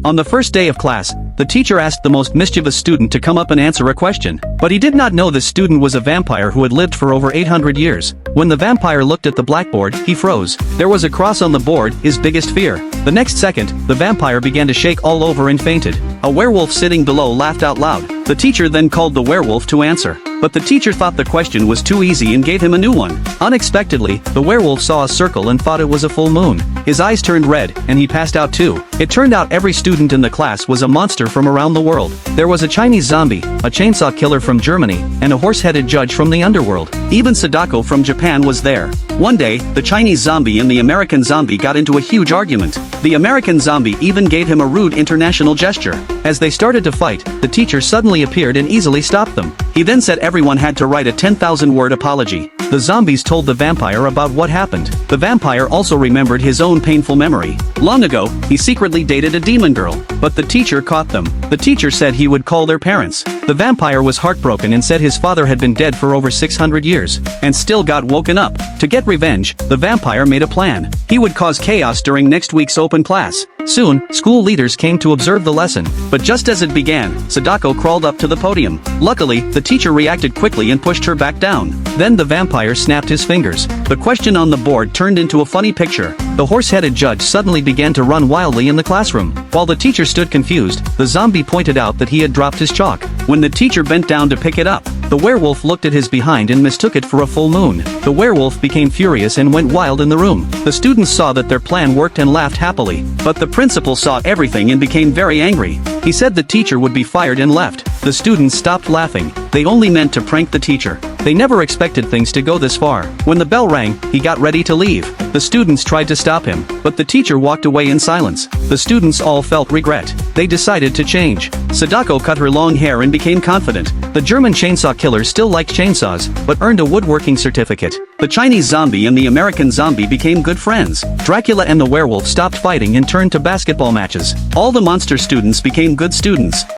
On the first day of class, the teacher asked the most mischievous student to come up and answer a question. But he did not know this student was a vampire who had lived for over 800 years. When the vampire looked at the blackboard, he froze. There was a cross on the board, his biggest fear. The next second, the vampire began to shake all over and fainted. A werewolf sitting below laughed out loud. The teacher then called the werewolf to answer. But the teacher thought the question was too easy and gave him a new one. Unexpectedly, the werewolf saw a circle and thought it was a full moon. His eyes turned red, and he passed out too. It turned out every student in the class was a monster from around the world. There was a Chinese zombie, a chainsaw killer from Germany, and a horse-headed judge from the underworld. Even Sadako from Japan was there. One day, the Chinese zombie and the American zombie got into a huge argument. The American zombie even gave him a rude international gesture. As they started to fight, the teacher suddenly appeared and easily stopped them. He then said everyone had to write a 10,000-word apology. The zombies told the vampire about what happened. The vampire also remembered his own painful memory. Long ago, he secretly dated a demon girl, but the teacher caught them. The teacher said he would call their parents. The vampire was heartbroken and said his father had been dead for over 600 years, and still got woken up. To get revenge, the vampire made a plan. He would cause chaos during next week's open class. Soon, school leaders came to observe the lesson, but just as it began, Sadako crawled up to the podium. Luckily, the teacher reacted quickly and pushed her back down. Then the vampire snapped his fingers. The question on the board turned into a funny picture. The horse-headed judge suddenly began to run wildly in the classroom. While the teacher stood confused, the zombie pointed out that he had dropped his chalk. When the teacher bent down to pick it up, the werewolf looked at his behind and mistook it for a full moon. The werewolf became furious and went wild in the room. The students saw that their plan worked and laughed happily. But the principal saw everything and became very angry. He said the teacher would be fired and left. The students stopped laughing. They only meant to prank the teacher. They never expected things to go this far. When the bell rang, he got ready to leave. The students tried to stop him, but the teacher walked away in silence. The students all felt regret. They decided to change. Sadako cut her long hair and became confident. The German chainsaw killer still liked chainsaws, but earned a woodworking certificate. The Chinese zombie and the American zombie became good friends. Dracula and the werewolf stopped fighting and turned to basketball matches. All the monster students became good students.